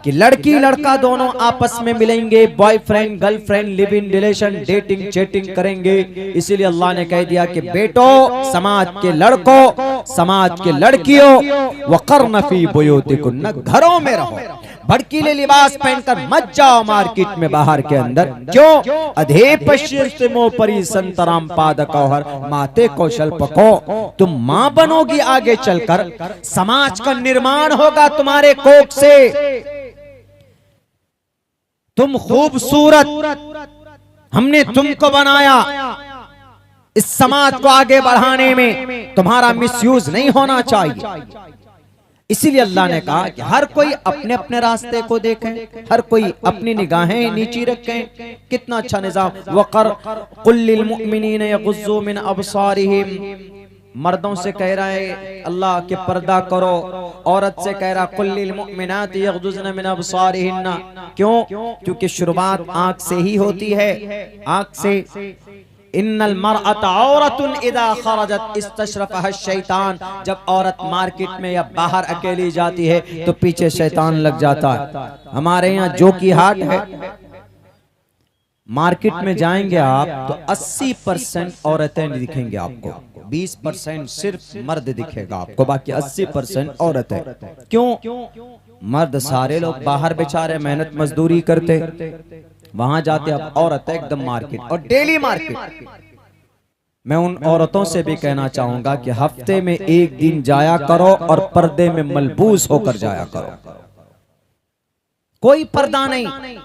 कि लड़की लड़का दोनों आपस में मिलेंगे, boyfriend girlfriend live in relation dating chatting करेंगे। इसीलिए अल्लाह ने कह दिया कि बेटो, समाज के लड़कों, समाज के लड़कियों, वक़र्न फी बुयूतिकुन्ना, घरों में रहो, भड़कीले लिबास पहनकर मत जाओ मार्केट में बाहर के अंदर। क्यों? अधे पश्चिमो परी संतराम पादकौहर माते कौशल पको, तुम मां बनोगी आगे चलकर, समाज का निर्माण होगा तुम्हारे कोख से। तुम खूबसूरत, हमने तुमको बनाया, इस समाज को आगे बढ़ाने में तुम्हारा मिसयूज नहीं होना चाहिए। इसीलिए अल्लाह ने कहा कि हर कोई अपने अपने रास्ते को देखे, हर कोई अपनी निगाहें नीची रखें। कितना अच्छा निजाम। वक़र कुल लिल मुमिनीन यग़ुज़्ज़ू मिन अबसारिहिम, मर्दों से कह रहा है अल्लाह के पर्दा करो, औरत से कह रहा कुल लिल मुमिनाति यग़ुज़्ज़न मिन अबसारिहिन्ना। क्यों? क्योंकि शुरुआत आंख से ही होती है, आंख से। इन्नल मरअता औरतुन इदा खरजत इस्तशरफहा शैतान, जब औरत मार्केट में या बाहर अकेली जाती है तो पीछे शैतान लग जाता है। हमारे यहाँ जो की हाट है, मार्केट में जाएंगे आप तो 80% औरतें दिखेंगे आपको, 20% सिर्फ मर्द दिखेगा आपको, बाकी 80% औरतें। क्यों? मर्द सारे लोग बाहर बेचारे मेहनत मजदूरी करते, वहां जाते, अब औरत एकदम मार्केट और डेली मार्केट। मैं उन औरतों से भी कहना चाहूंगा कि हफ्ते में एक दिन जाया करो और पर्दे में मलबूस होकर जाया करो, कोई पर्दा नहीं।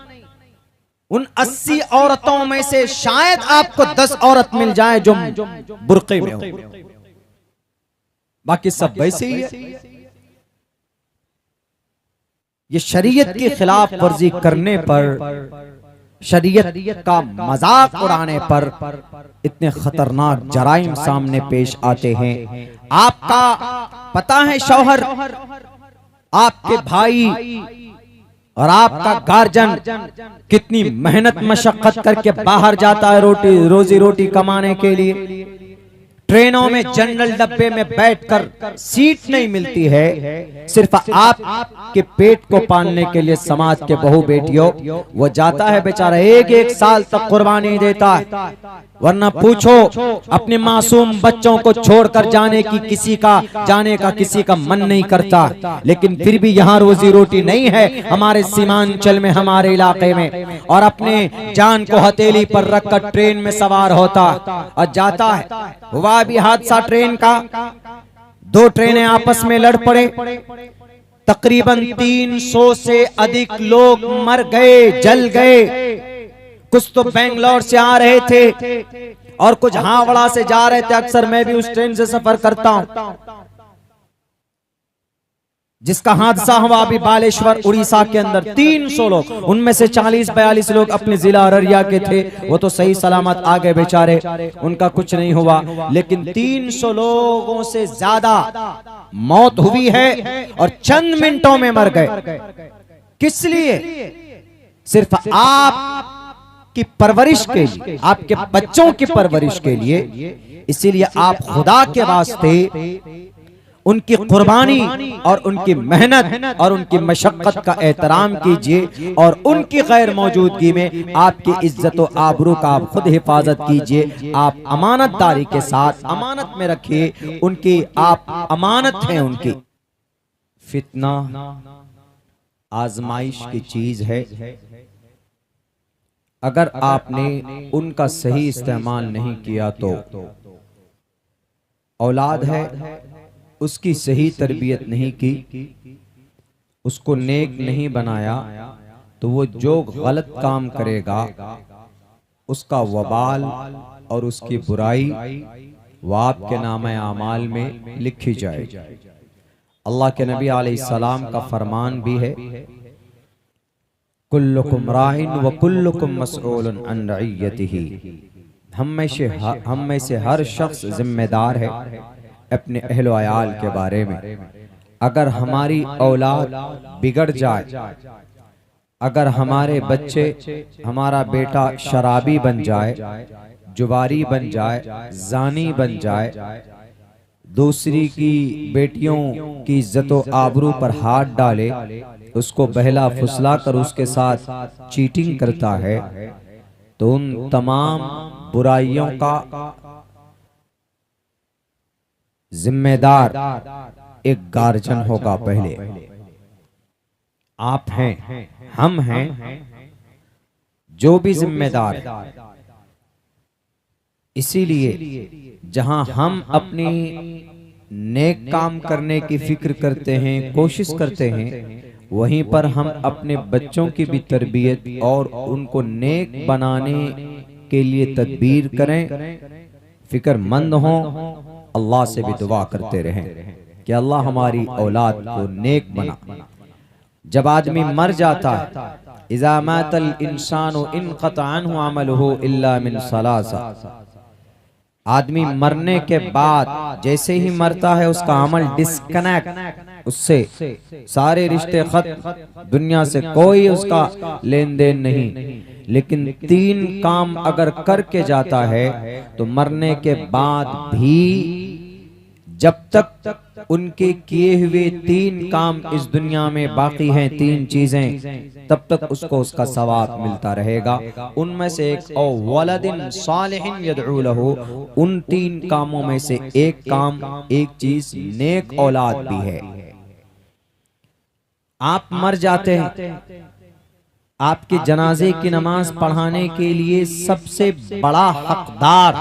उन 80 औरतों में से शायद आपको 10 औरत मिल जाए जो बुर्के में हो, बाकी सब वैसे ही है। ये शरीयत की खिलाफ वर्जी करने पर, शरीयत का मजाक उड़ाने पर इतने खतरनाक जराइम सामने पेश आते हैं। आपका पता है शौहर, आपके भाई और आपका गार्जियन कितनी मेहनत मशक्कत करके बाहर जाता है रोजी रोटी कमाने के लिए। ट्रेनों में जनरल डब्बे में बैठकर सीट नहीं मिलती है, सिर्फ आपके पेट को पालने के लिए समाज के बहू बेटियों वो जाता है बेचारा, एक साल तक कुर्बानी देता है। वरना पूछो अपने मासूम बच्चों को छोड़कर जाने का किसी का मन नहीं करता, लेकिन फिर भी यहाँ रोजी रोटी नहीं है हमारे सीमांचल में, हमारे इलाके में, और अपने जान को हथेली पर रखकर ट्रेन में सवार होता और जाता है। हुआ भी हादसा ट्रेन का, 2 ट्रेनें आपस में लड़ पड़े, तकरीबन 300 से अधिक लोग मर गए, जल गए। कुछ तो बेंगलोर से आ रहे थे और कुछ हावड़ा से जा रहे थे। अक्सर मैं भी उस ट्रेन से सफर करता हूं जिसका हादसा हुआ अभी बालेश्वर उड़ीसा के अंदर। 300 लोग, उनमें से 40-42 लोग अपने जिला अररिया के थे, वो तो सही सलामत आ गए बेचारे, उनका कुछ नहीं हुआ। लेकिन 300 लोगों से ज्यादा मौत हुई है और चंद मिनटों में मर गए। किस लिए? सिर्फ आप की परवरिश के लिए, आपके बच्चों की परवरिश के लिए। इसीलिए आप खुदा के वास्ते उनकी कुर्बानी और उनकी मेहनत और उनकी मशक्कत का एहतराम कीजिए और उनकी गैर मौजूदगी में आपकी इज्जत और आबरू का आप खुद हिफाजत कीजिए। आप अमानतदारी के साथ अमानत में रखिए, उनकी आप अमानत हैं उनकी। फितना आजमाइश की चीज है, अगर आपने उनका सही इस्तेमाल नहीं किया तो औलाद है, उसकी सही तरबियत नहीं की, उसको नेक नहीं बनाया, तो वो जो गलत काम करेगा उसका वबाल और उसकी बुराई वो आपके नामे आमाल में लिखी जाएगी। अल्लाह के नबी अलैहिस्सलाम का फरमान भी है, कुल्लुकुम राइन व कुल्लुकुम मसऊलुन अन रइयतिही। हम में से हर शख्स जिम्मेदार है अपने अहल व अयाल के बारे में। अगर हमारी औलाद बिगड़ जाए, अगर हमारे बच्चे, हमारा बेटा शराबी बन जाए, जुवारी बन जाए, जानी बन जाए, दूसरी की बेटियों की इज्जत व आबरू पर हाथ डाले, उसको बहला फुसला कर उसके साथ चीटिंग करता है, तो उन तमाम बुराइयों का जिम्मेदार एक गार्जियन होगा। पहले आप हैं, हम हैं, जो भी जिम्मेदार है। इसीलिए जहां हम अपनी नेक काम करने की फिक्र करते हैं, कोशिश करते हैं, वहीं पर हम अपने बच्चों की भी तरबियत और उनको नेक बनाने के लिए तदबीर करें, फिक्रमंद हों, अल्लाह से भी दुआ करते रहें कि अल्लाह हमारी औलाद को नेक बना। जब आदमी मर जाता है, इज़ा मातल इंसानु इनक़ता अन्हु अमलुहु इल्ला मिन सलासा, आदमी मरने के बाद जैसे ही मरता है उसका अमल डिस्कनेक्ट, उससे सारे रिश्ते खत्म, दुनिया से कोई उसका लेन देन नहीं। लेकिन 3 काम अगर करके जाता है तो मरने के बाद भी जब तक उनके किए हुए 3 काम इस दुनिया में बाकी हैं, 3 चीजें, तब तक उसको उसका सवाब मिलता रहेगा। उनमें से एक औ वलदिन सालिहिन यदऊ लहू, उन 3 कामों में से एक काम, एक चीज नेक औलाद भी है। आप मर जाते हैं, आपके जनाजे की नमाज पढ़ाने के लिए सबसे बड़ा हकदार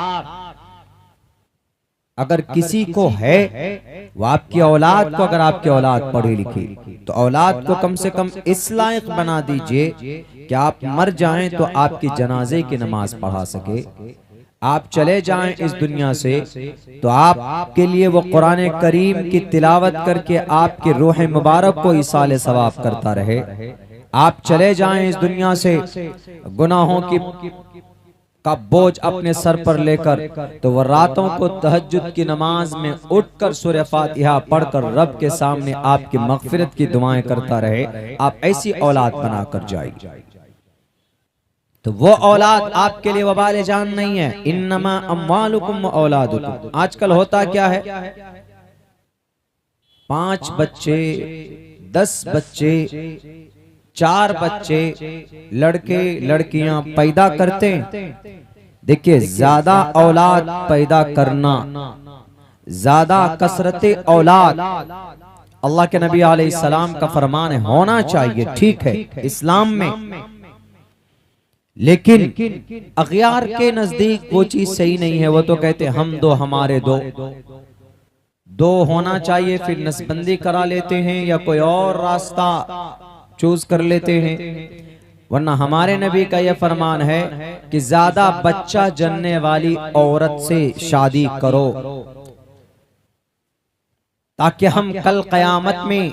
अगर किसी को है वो आपकी औलाद को, अगर आपकी औलाद पढ़ी लिखी तो औलाद को कम से कम इस लायक बना दीजिए कि आप मर जाएं तो आपकी जनाजे की नमाज पढ़ा सके। आप चले जाएं इस दुनिया से तो आपके लिए वो कुरान करीम की तिलावत करके आपके रूह मुबारक को इसाले सवाब करता रहे। आप चले जाएं इस दुनिया से गुनाहों का बोझ अपने सर पर लेकर, तो वह रातों को तहज्जुद की नमाज में उठकर सूरह फातिहा पढ़कर रब के सामने आपकी मगफिरत की दुआएं करता रहे। आप ऐसी औलाद बनाकर जाइए तो वो औलाद आपके लिए वबाल जान नहीं है। इन्नमा अम्वालुकुम व औलादुकुम। आजकल होता क्या है, 5 बच्चे, 10 बच्चे, 4 बच्चे, लड़के लड़कियां पैदा करते हैं। देखिए, ज्यादा औलाद पैदा करना, ज्यादा कसरते औलाद अल्लाह के नबी अलैहिस्सलाम का फरमान है, होना चाहिए, ठीक है इस्लाम में, लेकिन अगयार के नजदीक वो चीज सही नहीं है। वो तो कहते हम 2 हमारे 2 होना चाहिए, फिर नसबंदी करा लेते हैं या कोई और रास्ता चूज कर लेते हैं। वरना हमारे नबी का यह फरमान है कि ज्यादा बच्चा जनने वाली औरत से शादी करो, ताकि हम कल क़यामत में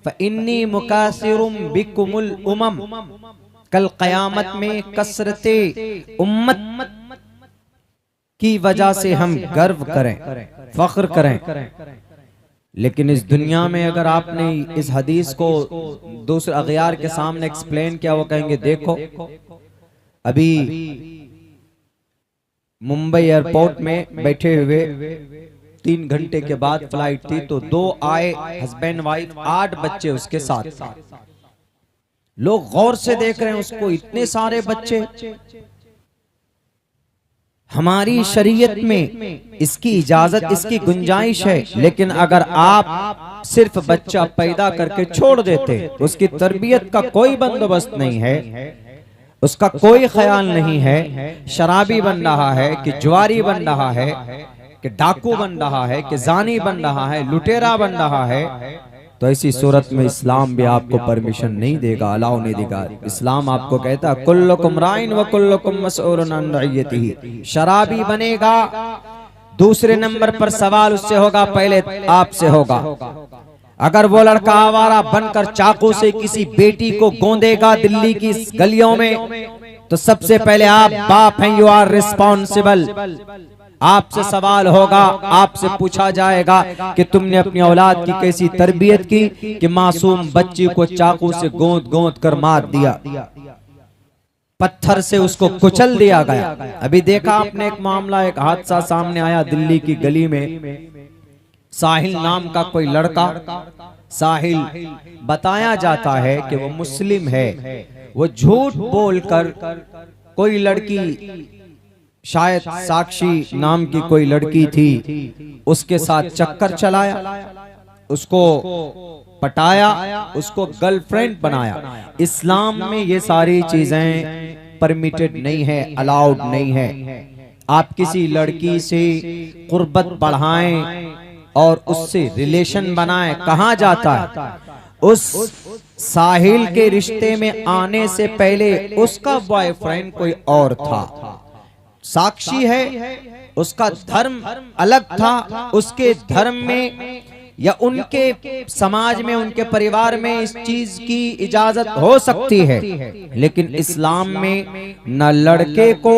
फ़इन्नी मुकासिरुम बिकुमुल उमम, कल क़यामत में कसरते उम्मत की वजह से हम गर्व करें, फख्र करें। लेकिन इस दुनिया में अगर आपने इस हदीस को दूसरे अगयार के सामने एक्सप्लेन किया, वो कहेंगे देखो अभी मुंबई एयरपोर्ट में बैठे हुए 3 घंटे के बाद फ्लाइट थी, तो 2 आए हस्बैंड वाइफ, 8 बच्चे उसके साथ। लोग गौर से देख रहे हैं उसको, इतने सारे बच्चे। हमारी शरीयत में इसकी इजाजत, इसकी गुंजाइश है, लेकिन अगर आप सिर्फ बच्चा पैदा करके छोड़ देते, उसकी तरबियत का कोई बंदोबस्त नहीं है, उसका कोई ख्याल नहीं है, शराबी बन रहा है कि जुआरी बन रहा है कि डाकू बन रहा है कि जानी बन रहा है, लुटेरा बन रहा है, तो ऐसी सूरत में इस्लाम भी आपको परमिशन नहीं देगा, अलाउ नहीं देगा। इस्लाम आपको कहता है कुल्लुकुम राइन व कुल्लुकुम मसऊलुन अन रइयतिही। शराबी बनेगा, दूसरे नंबर पर सवाल उससे होगा, पहले आपसे होगा। अगर वो लड़का आवारा बनकर चाकू से किसी बेटी को गोंदेगा दिल्ली की गलियों में, तो सबसे पहले आप बाप हैं, यू आर रिस्पॉन्सिबल। आपसे सवाल होगा, आपसे पूछा जाएगा कि तुमने अपनी औलाद की कैसी तरबियत की कि मासूम बच्ची को चाकू से गोंद गोंद कर मार दिया, पत्थर से उसको कुचल दिया गया। अभी देखा आपने एक मामला, एक हादसा सामने आया दिल्ली की गली में, साहिल नाम का कोई लड़का, साहिल बताया जाता है कि वो मुस्लिम है। वो झूठ बोलकर कोई लड़की, शायद साक्षी नाम की कोई लड़की थी, उसके साथ चक्कर चलाया, उसको पटाया, उसको गर्लफ्रेंड बनाया। इस्लाम में ये सारी चीजें परमिटेड नहीं है, अलाउड नहीं है। आप किसी लड़की से कुर्बत बढ़ाएं और उससे रिलेशन बनाएं, कहाँ जाता है? उस साहिल के रिश्ते में आने से पहले उसका बॉयफ्रेंड कोई और था। साक्षी है, उसका धर्म अलग था। उसके धर्म में या उनके समाज में, उनके परिवार में इस चीज की इजाजत हो सकती है, लेकिन इस्लाम में न लड़के को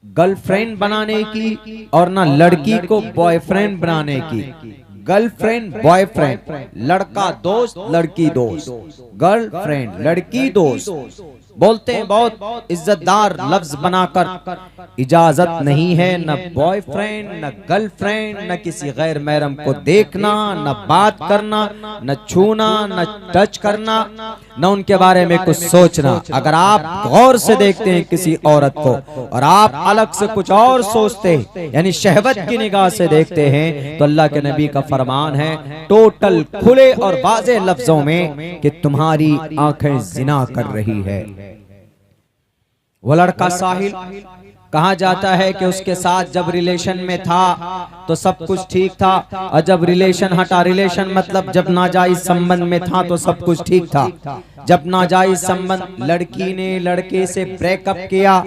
गर्लफ्रेंड बनाने की और न लड़की को बॉयफ्रेंड बनाने की। गर्लफ्रेंड बॉयफ्रेंड, लड़का दोस्त लड़की दोस्त, गर्लफ्रेंड लड़की दोस्त बोलते हैं, बहुत इज्जतदार लफ्ज बनाकर। इजाजत नहीं है न बॉयफ्रेंड न गर्लफ्रेंड, न किसी गैर महरम को देखना, न बात करना, न छूना, न टच करना, न उनके बारे में कुछ सोचना। अगर आप गौर से देखते हैं किसी औरत को और आप अलग से कुछ और सोचते हैं, यानी शहवत की निगाह से देखते हैं, तो अल्लाह के नबी का फरमान है टोटल खुले और वाज़ेह लफ्जों में कि तुम्हारी आंखें जिना कर रही है। वो लड़का साहिल, कहा जाता है कि उसके साथ जब रिलेशन में था तो सब कुछ ठीक था, और जब रिलेशन हटा, रिलेशन मतलब जब नाजायज संबंध में था तो सब कुछ ठीक था। जब नाजायज संबंध, लड़की ने लड़के से ब्रेकअप किया,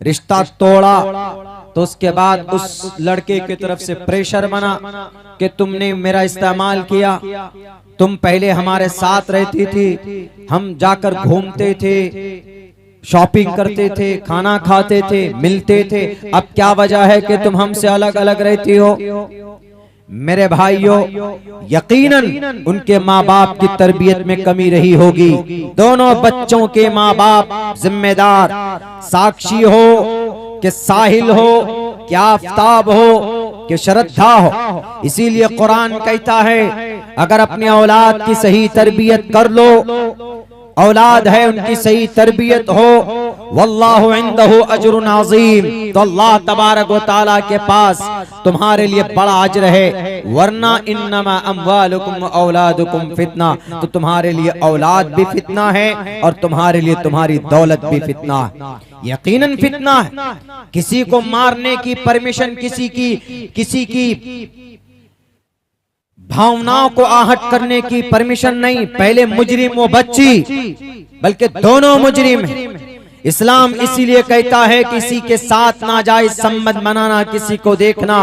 रिश्ता तोड़ा, तो उसके बाद उस लड़के की तरफ से प्रेशर बना कि तुमने मेरा इस्तेमाल किया, तुम पहले हमारे साथ रहती थी, हम जाकर घूमते थे, शॉपिंग करते थे, खाना खाते थे, मिलते थे, अब क्या वजह है कि तुम हमसे अलग अलग रहती हो? मेरे भाइयों, यकीनन उनके माँ बाप की तरबियत में कमी रही होगी। दोनों बच्चों के माँ बाप जिम्मेदार, साक्षी हो कि साहिल हो, कि आफताब हो, कि श्रद्धा हो। इसीलिए कुरान कहता है अगर अपनी औलाद की सही तरबियत कर लो, औलाद है उनकी सही तरबियत हो, वल्लाहु इंदहु अजरुन अज़ीम, तो अल्लाह तबारक व तआला के पास तुम्हारे लिए बड़ा अजर है। वरना इन्नमा अम्वालुकुम व औलादुकुम फितना, तो तुम्हारे लिए औलाद भी फितना है और तुम्हारे लिए तुम्हारी दौलत भी फितना है। यकीनन फितना है। किसी को मारने की परमिशन, किसी की भावनाओं को आहट करने की परमिशन नहीं। पहले मुजरिम वो बच्ची, बल्कि दोनों मुजरिम हैं। इस्लाम इसीलिए कहता है किसी के साथ नाजायज संबंध बनाना, किसी को देखना,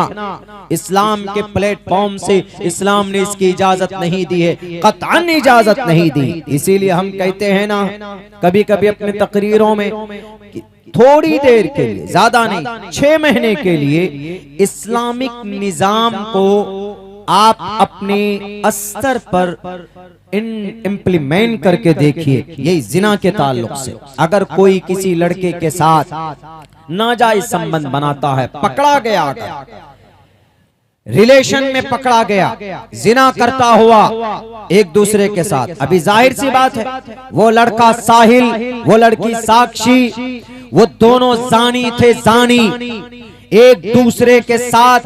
इस्लाम के प्लेटफॉर्म से इस्लाम ने इसकी इजाजत नहीं दी है, कतअन इजाजत नहीं दी। इसीलिए हम कहते हैं ना कभी कभी अपने तकरीरों में, थोड़ी देर के लिए, ज्यादा नहीं, 6 महीने के लिए इस्लामिक निजाम को आप अपने अस्तर पर इम्प्लीमेंट करके देखिए। यही जिना के ताल्लुक से अगर कोई किसी लड़के के साथ नाजायज संबंध बनाता है, पकड़ा गया, अगर रिलेशन में पकड़ा गया, जिना करता हुआ एक दूसरे के साथ, अभी जाहिर सी बात है वो लड़का साहिल, वो लड़की साक्षी, वो दोनों जानी थे, जानी, एक दूसरे के साथ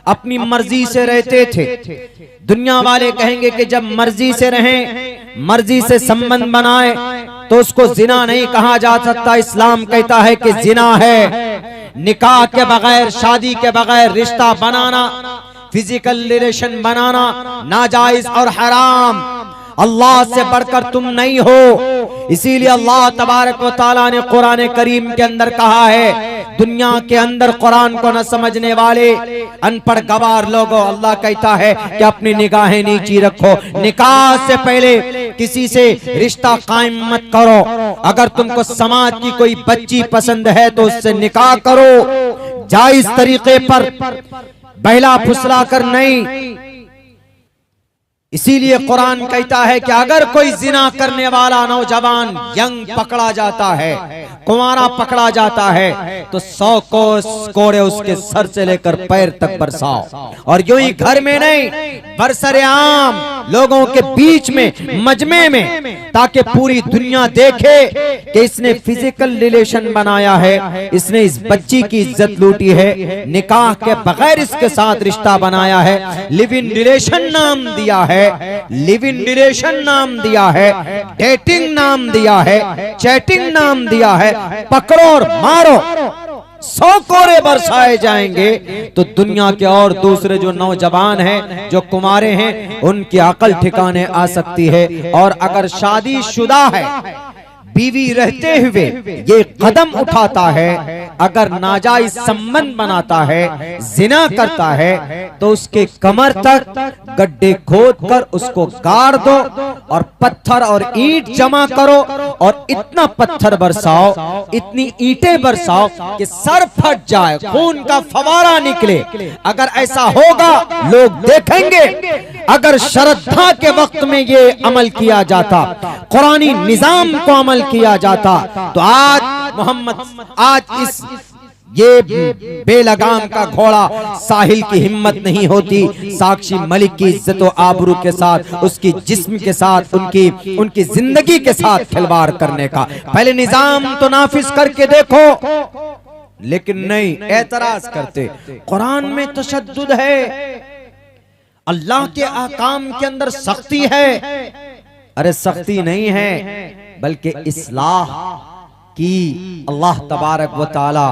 अपनी मर्जी से रहते थे। दुनिया वाले कहेंगे कि जब मर्जी से रहें, मर्जी से संबंध बनाए तो उसको जिना नहीं कहा जा सकता। इस्लाम कहता है कि जिना है निकाह के बगैर, शादी के बगैर रिश्ता बनाना, फिजिकल रिलेशन बनाना नाजायज और हराम। अल्लाह से बढ़कर तुम नहीं हो। इसीलिए अल्लाह तबारक व तआला ने कुरान करीम के अंदर कहा है, दुनिया के अंदर कुरान को न समझने वाले अनपढ़ गवार लोगों, अल्लाह कहता है कि अपनी निगाहें नीची रखो, निकाह से पहले किसी से रिश्ता कायम मत करो। अगर तुमको समाज की कोई बच्ची पसंद है तो उससे निकाह करो, जायज तरीके पर, बहला फुसला कर नहीं। इसीलिए कुरान कहता है कि अगर कोई जिना करने वाला नौजवान यंग पकड़ा जाता है, कुंवारा पकड़ा जाता है, तो 100 कोड़े उसके सर से लेकर पैर तक बरसाओ। और यूं ही घर में नहीं, बरसरेआम लोगों के बीच में, मजमे में, ताकि पूरी दुनिया देखे कि इसने फिजिकल रिलेशन बनाया है, इसने इस बच्ची की इज्जत लूटी है, निकाह के बगैर इसके साथ रिश्ता बनाया है, लिव इन रिलेशन नाम दिया है, लिव इन रिलेशन नाम दिया है, डेटिंग नाम दिया है, चैटिंग नाम दिया है, पकड़ो और मारो, 100 कोड़े बरसाए जाएंगे। तो दुनिया के और दूसरे जो नौजवान हैं, जो कुमारे हैं, उनकी अकल ठिकाने आ सकती है। और अगर शादीशुदा है, बीवी रहते हुए ये कदम उठाता है, अगर नाजायज संबंध बनाता है, जिना करता है, तो उसके कमर तक गड्ढे खोद कर उसको गाड़ दो और पत्थर और ईंट जमा करो और इतना पत्थर बरसाओ, इतनी ईंटें बरसाओ कि सर फट जाए, खून का फवारा निकले। अगर ऐसा होगा लोग देखेंगे। अगर श्रद्धा के वक्त में ये अमल किया जाता, कुरानी निजाम को अमल किया जाता, तो आज इस ये बेलगाम का घोड़ा साहिल की हिम्मत नहीं होती साक्षी मलिक की इज्जत और आबरू के साथ, उसकी जिस्म के साथ, उनकी जिंदगी के साथ खिलवाड़ करने का। पहले निजाम तो नाफिज करके देखो, लेकिन नहीं, एतराज करते। कुरान में तशद्दुद है, अल्लाह के अहकाम के अंदर सख्ती है। अरे सख्ती नहीं है, बल्कि इस्लाह की। अल्लाह तबारक व ताला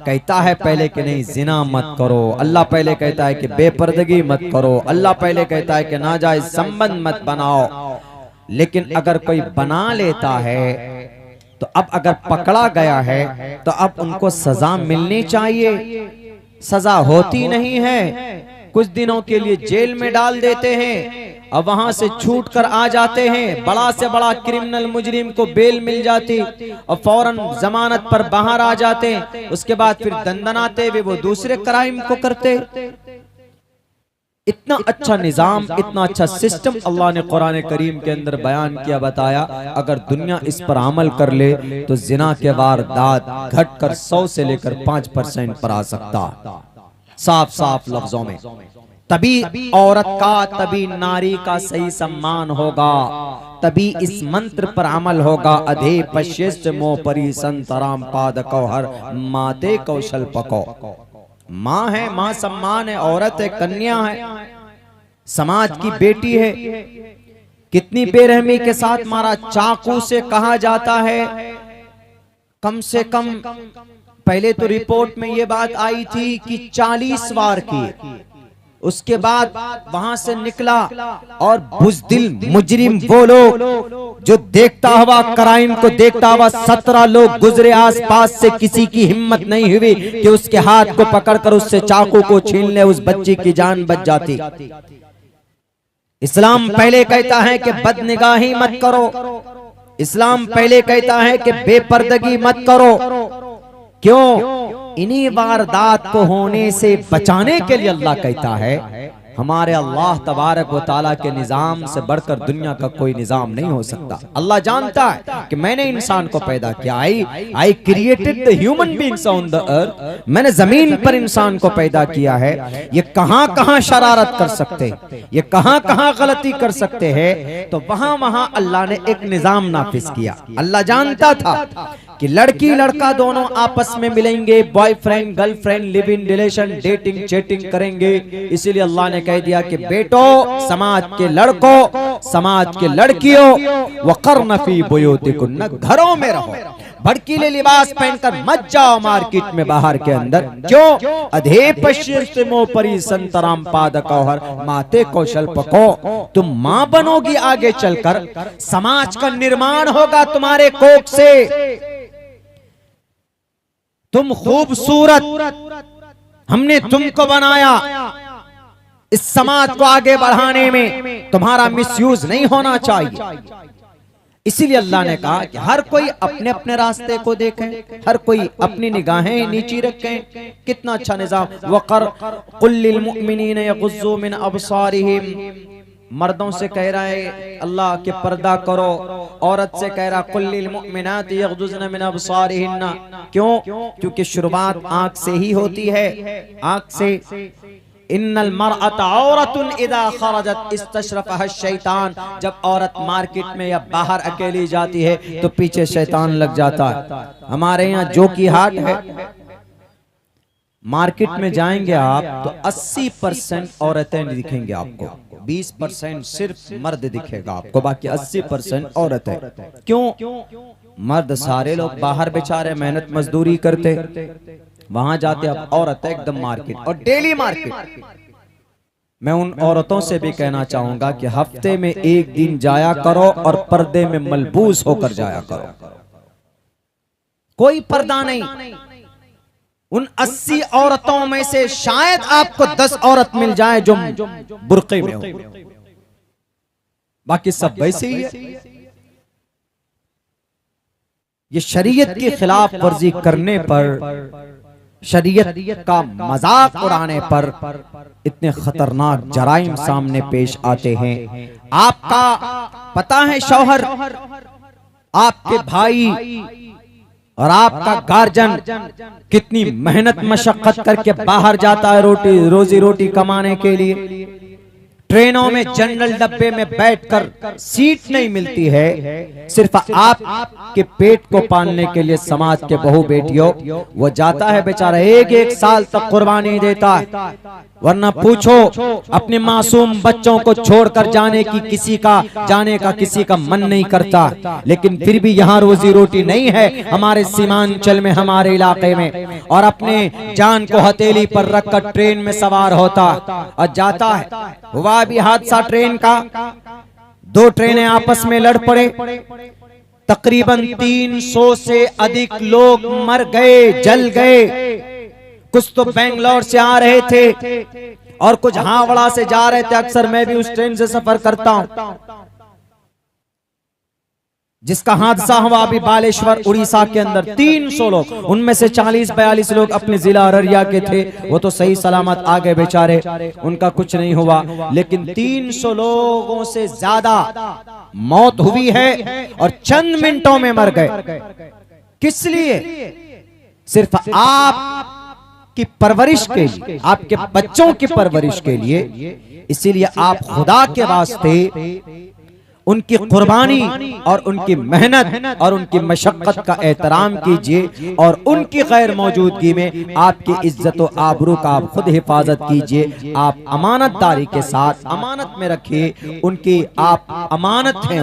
कहता है पहले कि नहीं जिना मत करो, अल्लाह पहले कहता है कि बेपर्दगी मत करो, अल्लाह पहले कहता है कि नाजायज संबंध मत बनाओ। लेकिन अगर कोई बना लेता है, तो अब अगर पकड़ा गया है, तो अब उनको सजा मिलनी चाहिए। सजा होती नहीं है, कुछ दिनों के लिए जेल में डाल देते हैं, अब वहां से छूट कर आ जाते हैं। बड़ा से बड़ा क्रिमिनल मुजरिम को बेल मिल जाती और फौरन जमानत पर बाहर आ जाते, उसके बाद फिर दंदनाते हुए वो दूसरे क्राइम को करते। इतना अच्छा निजाम, इतना अच्छा सिस्टम अल्लाह ने कुरान करीम के अंदर बयान किया, बताया। अगर दुनिया इस पर अमल कर ले तो जिना के वारदात घटकर 100 से लेकर 5% पर आ सकता। साफ साफ लफ्जों में, तभी औरत का, तभी नारी का सही सम्मान होगा, तभी इस मंत्र पर अमल होगा। अधे पश्चिस्ट मो परी संतराम पाद कौहर माते कौशल पको। माँ है, माँ सम्मान है, औरत है, कन्या है, समाज की बेटी है। कितनी बेरहमी के साथ मारा, चाकू से कहा जाता है। कम से कम पहले तो रिपोर्ट में ये बात आई थी कि 40 वार की, उसके बाद वहां से निकला और बुज़दिल मुजरिम वो लोग जो देखता हुआ क्राइम को देखता हुआ 17 लोग गुजरे आसपास से, किसी की हिम्मत नहीं हुई कि उसके हाथ को पकड़कर उससे चाकू को छीन ले, उस बच्ची की जान बच जाती। इस्लाम पहले कहता है कि बदनिगाही मत करो, इस्लाम पहले कहता है कि बेपर्दगी मत करो। क्यों? इन्हीं वारदात को होने से बचाने के लिए अल्लाह कहता है। हमारे अल्लाह तबारक व ताला के निजाम से बढ़कर दुनिया का कोई निजाम नहीं हो सकता। अल्लाह जानता है कि मैंने इंसान को पैदा किया, I created the human beings on the earth. मैंने जमीन पर इंसान को पैदा किया है। ये कहां कहां शरारत कर सकते, ये कहां कहां गलती कर सकते हैं, तो वहां वहां अल्लाह ने एक निजाम नाफिज किया। अल्लाह जानता था कि लड़की लड़का दोनों आपस में मिलेंगे, boyfriend girlfriend, live in relation, dating chatting करेंगे। इसीलिए अल्लाह ने कह दिया कि बेटो, समाज के लड़कों, समाज के लड़कियों, वक़र्न फी बुयूतिकुन्न, घरों में रहो, भड़कीले लिबास पहनकर मत जाओ मार्केट में, बाहर के अंदर। क्यों? अधे पश्चिमो परी संतराम पाद कौहर माते कौशल पको। तुम मां बनोगी आगे चलकर, समाज का निर्माण होगा तुम्हारे कोख से। तुम खूबसूरत, हमने तुमको बनाया। इस समाज को आगे बढ़ाने में तुम्हारा मिसयूज नहीं होना चाहिए। इसीलिए अल्लाह ने कहा कि हर कोई अपने अपने रास्ते को देखे, हर कोई अपनी निगाहें नीची रखें। कितना अच्छा निजाम। वक़र कुल लिल मुमिनीन यग़ुज़्ज़ू मिन अबसारिहिम मर्दों से कह रहा है अल्लाह के पर्दा करो, औरत से कह रहा कुल्लिल मुमिनाति यग़ज़ुज़्न मिन अब्सारिहिन्ना। क्यों? क्योंकि शुरुआत आंख से ही होती है, आंख से। इन्नल मरअत औरतुन इदा खरजत इस्तशरफहा शैतान। जब औरत मार्केट में या बाहर अकेली जाती है तो पीछे शैतान लग जाता है। हमारे यहाँ जो की हाट है, मार्केट में जाएंगे आप तो 80% औरतें दिखेंगे आपको, 20% सिर्फ मर्द दिखेगा आपको, बाकी 80% औरतें। क्यों? मर्द सारे लोग बाहर बेचारे मेहनत मजदूरी करते, वहां जाते अब औरतें एकदम मार्केट, और डेली मार्केट। मैं उन औरतों से भी कहना चाहूंगा कि हफ्ते में एक दिन जाया करो और पर्दे में मलबूस होकर जाया करो। कोई पर्दा नहीं। उन 80 औरतों में से शायद आपको 10 औरत मिल जाए जो बुर्के में हो, बाकी सब वैसे ही है। ये शरीयत की खिलाफ वर्जी करने पर, शरीयत का मजाक उड़ाने पर इतने खतरनाक जराइम सामने पेश आते हैं। आपका पता है शौहर, आपके भाई और आपका गार्जियन कितनी मेहनत मशक्कत करके बाहर जाता है रोजी रोटी कमाने के लिए। ट्रेनों में जनरल डब्बे में बैठकर सीट नहीं मिलती है, सिर्फ आपके पेट को पालने के लिए समाज के बहू बेटियों वो जाता है बेचारा, एक साल तक कुर्बानी देता है। वरना पूछो अपने मासूम बच्चों को छोड़कर जाने का किसी का मन नहीं करता, लेकिन फिर भी यहाँ रोजी रोटी नहीं है हमारे सीमांचल में, हमारे इलाके में, और अपने जान को हथेली पर रखकर ट्रेन में सवार होता और जाता है। हुआ भी हादसा ट्रेन का, 2 ट्रेनें आपस में लड़ पड़े, तकरीबन 300 से अधिक लोग मर गए, जल गए। कुछ तो बेंगलोर से आ रहे थे और कुछ हावड़ा से जा रहे थे। अक्सर मैं भी उस ट्रेन से सफर करता हूं जिसका हादसा हुआ अभी बालेश्वर उड़ीसा के अंदर। 300 लोग, उनमें से 40-42 लोग अपने जिला अररिया के थे, वो तो सही सलामत आ गए बेचारे, उनका कुछ नहीं हुआ। लेकिन 300 लोगों से ज्यादा मौत हुई है और चंद मिनटों में मर गए। किस लिए? सिर्फ आप की परवरिश के लिए, आपके बच्चों की परवरिश के लिए। इसीलिए आप खुदा के वास्ते उनकी कुर्बानी और उनकी मेहनत और उनकी मशक्कत का एहतराम कीजिए, और उनकी गैर मौजूदगी में आपकी इज्जत और आबरू का आप खुद हिफाजत कीजिए। आप अमानतदारी के साथ अमानत में रखिए, उनकी आप अमानत हैं।